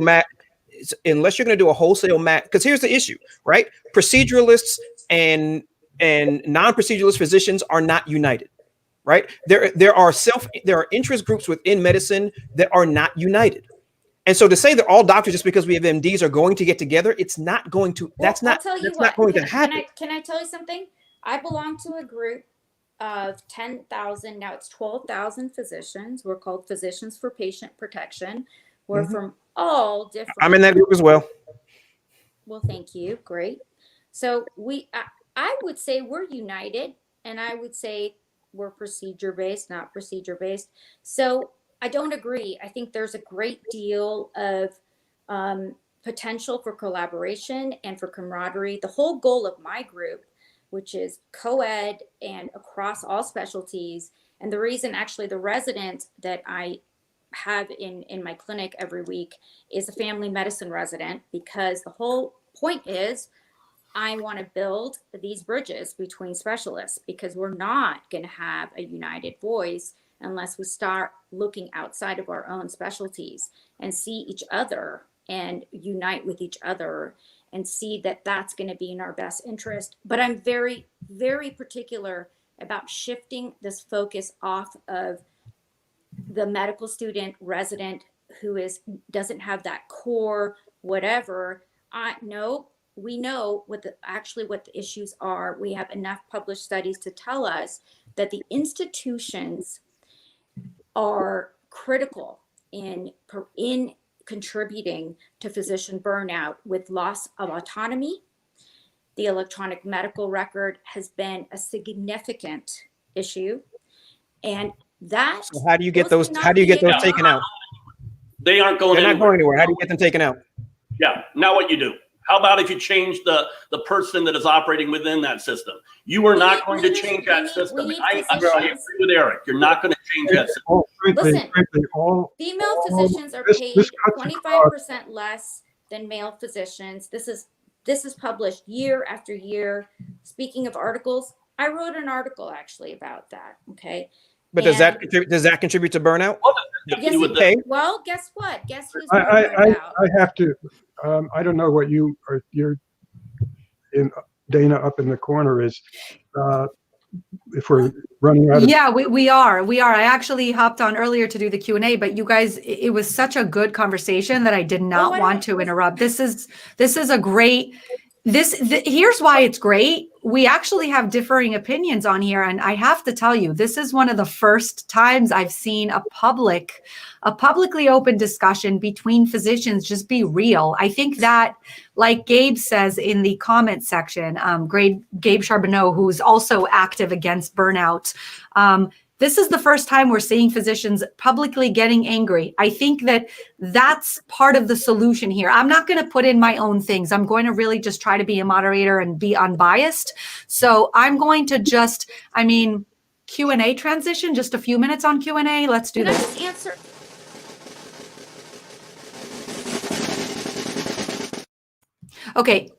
because here's the issue, right? Proceduralists and non-proceduralist physicians are not united. Right. There are interest groups within medicine that are not united. And so to say that all doctors, just because we have MDs, are going to get together, it's not going to, that's not going to happen. Can I tell you something? I belong to a group of 10,000, now it's 12,000 physicians. We're called Physicians for Patient Protection. We're from all different. I'm in that group as well. Well, thank you. Great. So I would say we're united, and I would say we're procedure-based, not procedure-based. So I don't agree. I think there's a great deal of potential for collaboration and for camaraderie. The whole goal of my group, which is co-ed and across all specialties, and the reason actually the resident that I have in my clinic every week is a family medicine resident, because the whole point is I want to build these bridges between specialists, because we're not going to have a united voice unless we start looking outside of our own specialties and see each other and unite with each other and see that that's going to be in our best interest. But I'm very, very particular about shifting this focus off of the medical student resident who doesn't have that core whatever. No, we know what the issues are. We have enough published studies to tell us that the institutions are critical in contributing to physician burnout with loss of autonomy. The electronic medical record has been a significant issue, and that. So how do you get those? How do you get those taken out? They aren't going They're anywhere. not going anywhere. How do you get them taken out? Yeah. Now what you do? How about if you change the person that is operating within that system? You are not going to change that system. I agree with Eric. You're not going to change that system. Listen, all female physicians are paid 25% less than male physicians. This is published year after year. Speaking of articles, I wrote an article actually about that. Okay. But does that contribute to burnout? Yes, well, guess what? Guess who's I have to. I don't know what you're in. Dana up in the corner is. If we're running out of Yeah, we are. I actually hopped on earlier to do the Q&A, but you guys, it was such a good conversation that I did not want to interrupt. This is a great. Here's why it's great. We actually have differing opinions on here, and I have to tell you, this is one of the first times I've seen a publicly open discussion between physicians just be real. I think that, like Gabe says in the comment section, Gabe Charbonneau, who's also active against burnout, this is the first time we're seeing physicians publicly getting angry. I think that that's part of the solution here. I'm not going to put in my own things. I'm going to really just try to be a moderator and be unbiased. So I'm going to just, Q&A transition, just a few minutes on Q&A. Let's do this. Can I just answer? Okay,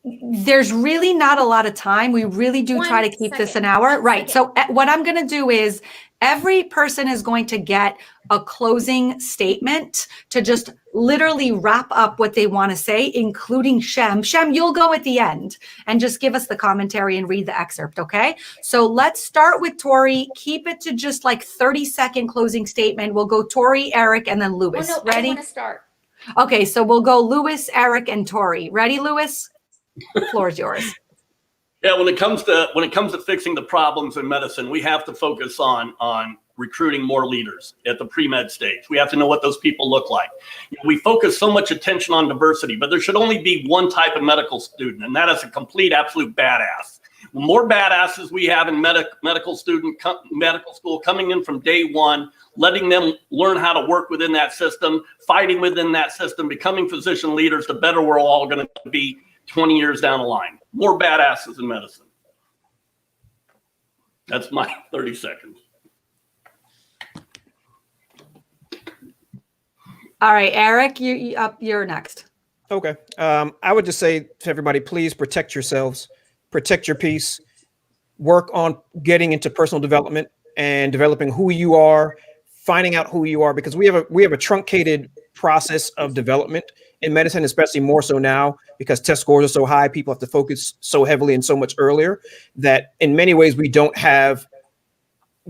there's really not a lot of time. We really do try to keep this an hour. Right. So what I'm going to do is every person is going to get a closing statement to just literally wrap up what they want to say, including Shem. Shem, you'll go at the end and just give us the commentary and read the excerpt. Okay. So let's start with Torie. Keep it to just like 30-second closing statement. We'll go Torie, Eric, and then Lewis. Oh, no, ready? I want to start. Okay, so we'll go Lewis, Eric, and Torie. Ready, Lewis? The floor is yours. Yeah, when it comes to fixing the problems in medicine, we have to focus on recruiting more leaders at the pre-med stage. We have to know what those people look like. We focus so much attention on diversity, but there should only be one type of medical student, and that is a complete, absolute badass. The more badasses we have in medical school coming in from day one, letting them learn how to work within that system, fighting within that system, becoming physician leaders, the better we're all going to be 20 years down the line. More badasses in medicine. That's my 30 seconds. All right, Eric, you're next. Okay. I would just say to everybody, please protect yourselves, protect your peace, work on getting into personal development and developing who you are, finding out who you are, because we have a truncated process of development in medicine, especially more so now because test scores are so high. People have to focus so heavily and so much earlier that in many ways we don't have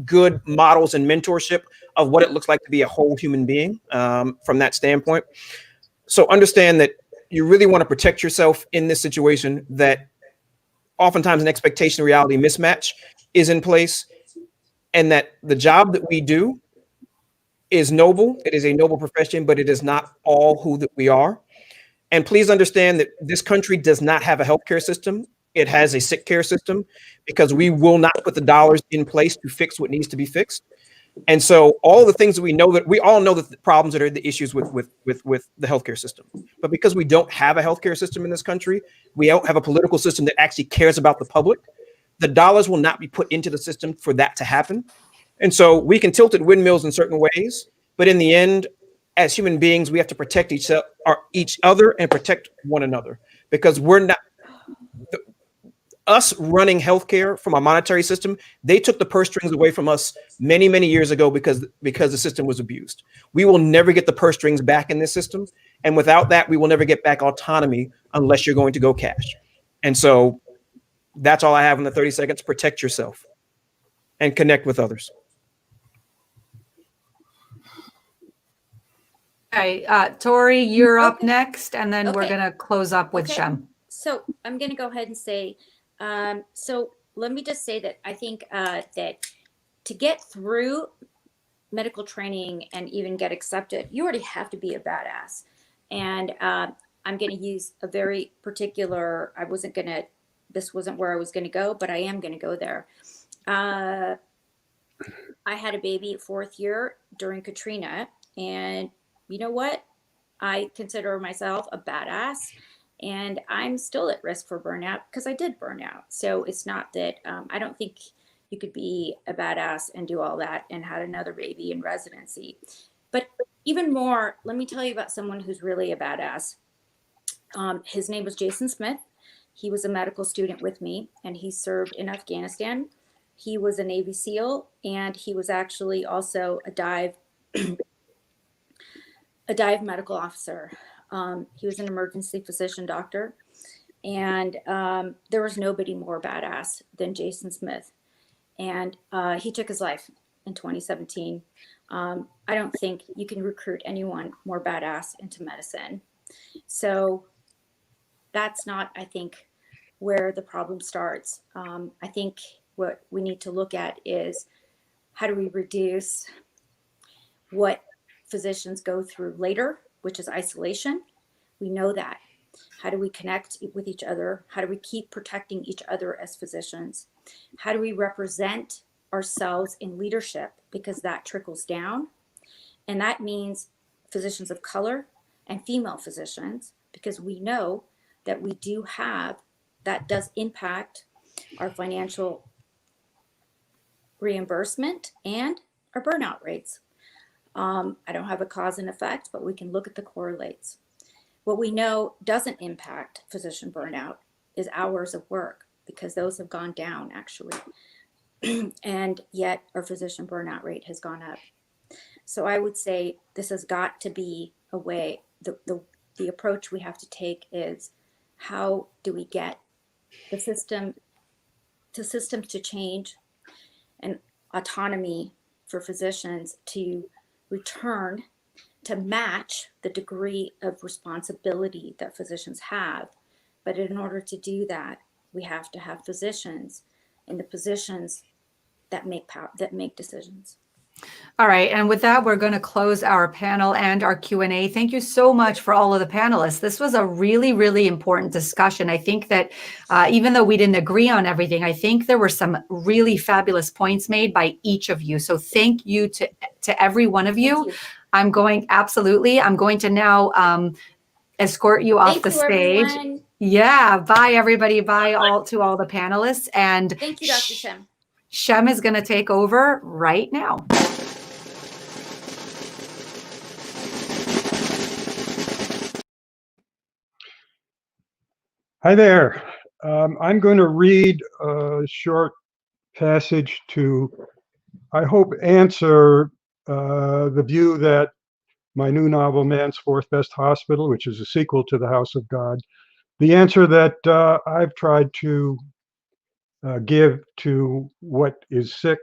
good models and mentorship of what it looks like to be a whole human being from that standpoint. So understand that you really want to protect yourself in this situation, that oftentimes an expectation reality mismatch is in place, and that the job that we do is noble. It is a noble profession, but it is not all who that we are. And please understand that this country does not have a healthcare system. It has a sick care system, because we will not put the dollars in place to fix what needs to be fixed. And so all the things that we all know that the problems that are the issues with the healthcare system. But because we don't have a healthcare system in this country, we don't have a political system that actually cares about the public. The dollars will not be put into the system for that to happen. And so we can tilt at windmills in certain ways, but in the end, as human beings, we have to protect each other and protect one another, because we're not us running healthcare from a monetary system. They took the purse strings away from us many, many years ago because the system was abused. We will never get the purse strings back in this system. And without that, we will never get back autonomy unless you're going to go cash. And so that's all I have in the 30 seconds. Protect yourself and connect with others. Okay, Torie, you're up Okay. next, and then we're Okay. going to close up with Okay. Shem. So I'm going to go ahead and say, so let me just say that I think that to get through medical training and even get accepted, you already have to be a badass. And I'm going to use a very particular, this wasn't where I was going to go, but I am going to go there. I had a baby 4th year during Katrina, and you know what? I consider myself a badass, and I'm still at risk for burnout because I did burn out. So it's not that I don't think you could be a badass and do all that and had another baby in residency. But even more, let me tell you about someone who's really a badass. His name was Jason Smith. He was a medical student with me, and he served in Afghanistan. He was a Navy SEAL, and he was actually also a dive medical officer. He was an emergency physician doctor, and there was nobody more badass than Jason Smith. And he took his life in 2017. I don't think you can recruit anyone more badass into medicine. So that's not, I think, where the problem starts. I think what we need to look at is how do we reduce what physicians go through later, which is isolation. We know that. How do we connect with each other? How do we keep protecting each other as physicians? How do we represent ourselves in leadership? Because that trickles down. And that means physicians of color and female physicians, because we know that we do have, that does impact our financial reimbursement and our burnout rates. I don't have a cause and effect, but we can look at the correlates. What we know doesn't impact physician burnout is hours of work, because those have gone down actually. And yet our physician burnout rate has gone up. So I would say this has got to be a way, the approach we have to take is, how do we get the systems to change, and autonomy for physicians to return to match the degree of responsibility that physicians have. But in order to do that, we have to have physicians in the positions that make decisions. All right, and with that, we're going to close our panel and our Q&A. Thank you so much for all of the panelists. This was a really, really important discussion. I think that even though we didn't agree on everything, I think there were some really fabulous points made by each of you. So thank you to every one of you. I'm going to now escort you off the stage. Everyone. Yeah, bye everybody. Bye to all the panelists. And thank you, Dr. Shem. Shem is going to take over right now. Hi there. I'm going to read a short passage to, I hope, answer the view that my new novel, Man's Fourth Best Hospital, which is a sequel to The House of God, the answer that I've tried to give to what is sick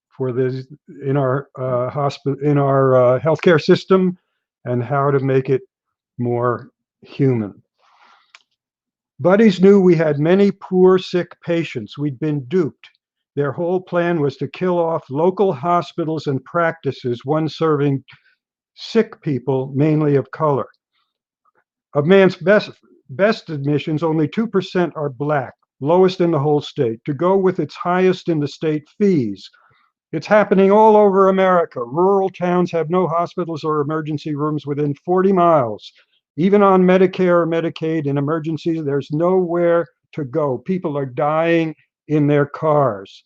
for this in our hospital, in our healthcare system, and how to make it more human. Buddies knew we had many poor, sick patients. We'd been duped. Their whole plan was to kill off local hospitals and practices, one serving sick people, mainly of color. Of Man's best admissions, only 2% are Black, lowest in the whole state, to go with its highest in the state fees. It's happening all over America. Rural towns have no hospitals or emergency rooms within 40 miles. Even on Medicare or Medicaid in emergencies, there's nowhere to go. People are dying in their cars.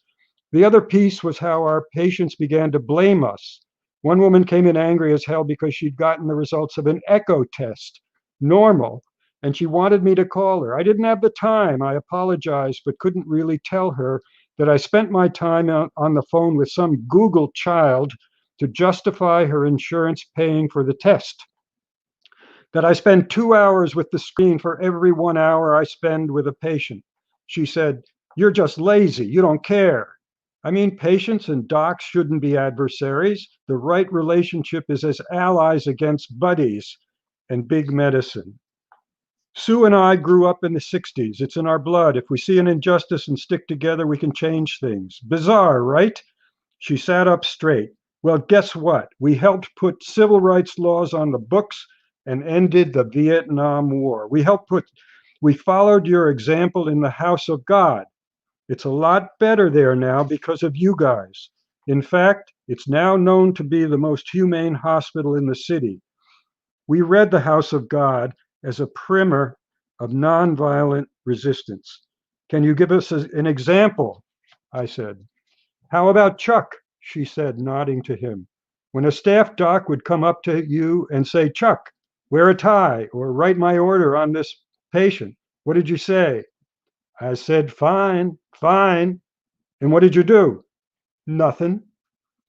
The other piece was how our patients began to blame us. One woman came in angry as hell because she'd gotten the results of an echo test, normal, and she wanted me to call her. I didn't have the time. I apologized, but couldn't really tell her that I spent my time on the phone with some Google child to justify her insurance paying for the test. That I spend 2 hours with the screen for every 1 hour I spend with a patient. She said, "You're just lazy. You don't care." I mean, patients and docs shouldn't be adversaries. The right relationship is as allies against buddies and big medicine. Sue and I grew up in the 60s. It's in our blood. If we see an injustice and stick together, we can change things. Bizarre, right? She sat up straight. Well, guess what? We helped put civil rights laws on the books and ended the Vietnam War. We followed your example in the house of God. It's a lot better there now because of you guys. In fact, it's now known to be the most humane hospital in the city. We read the house of God as a primer of nonviolent resistance. Can you give us an example? I said. How about Chuck? She said, nodding to him. When a staff doc would come up to you and say, Chuck, wear a tie or write my order on this patient, what did you say? I said, fine, fine. And what did you do? Nothing.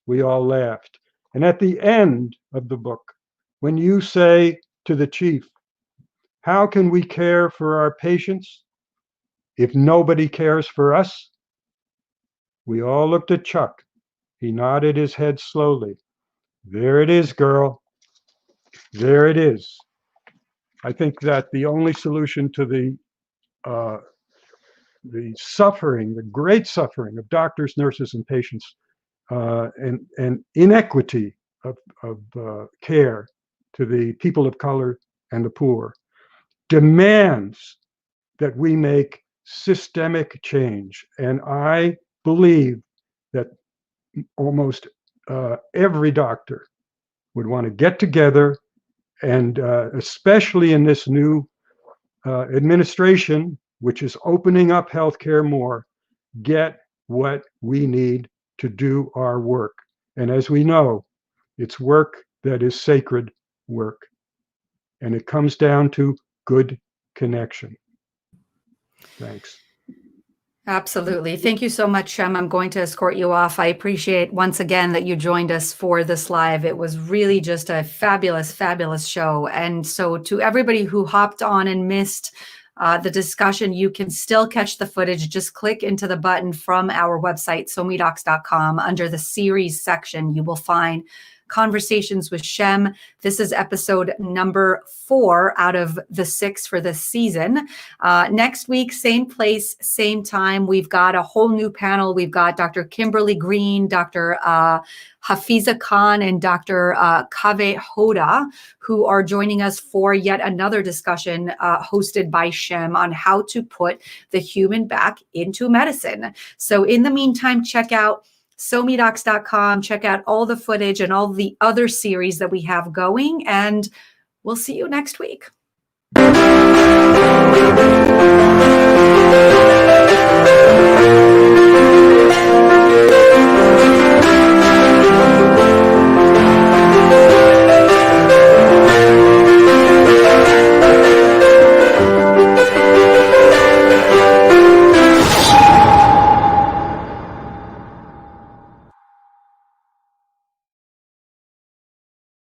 We all laughed. And at the end of the book, when you say to the chief, how can we care for our patients if nobody cares for us? We all looked at Chuck. He nodded his head slowly. There it is, girl. There it is. I think that the only solution to the suffering, the great suffering of doctors, nurses, and patients, and inequity of care to the people of color and the poor, demands that we make systemic change. And I believe that almost every doctor would want to get together and especially in this new administration, which is opening up healthcare more, get what we need to do our work. And as we know, it's work that is sacred work. And it comes down to good connection. Thanks. Absolutely. Thank you so much, Shem. I'm going to escort you off. I appreciate once again that you joined us for this live. It was really just a fabulous, fabulous show. And so to everybody who hopped on and missed the discussion, you can still catch the footage. Just click into the button from our website, somidocs.com. Under the series section, you will find Conversations with Shem. This is episode number 4 out of the 6 for this season. Next week, same place, same time. We've got a whole new panel. We've got Dr. Kimberly Green, Dr. Hafiza Khan, and Dr. Kaveh Hoda, who are joining us for yet another discussion hosted by Shem on how to put the human back into medicine. So in the meantime, check out somidocs.com, check out all the footage and all the other series that we have going, and we'll see you next week.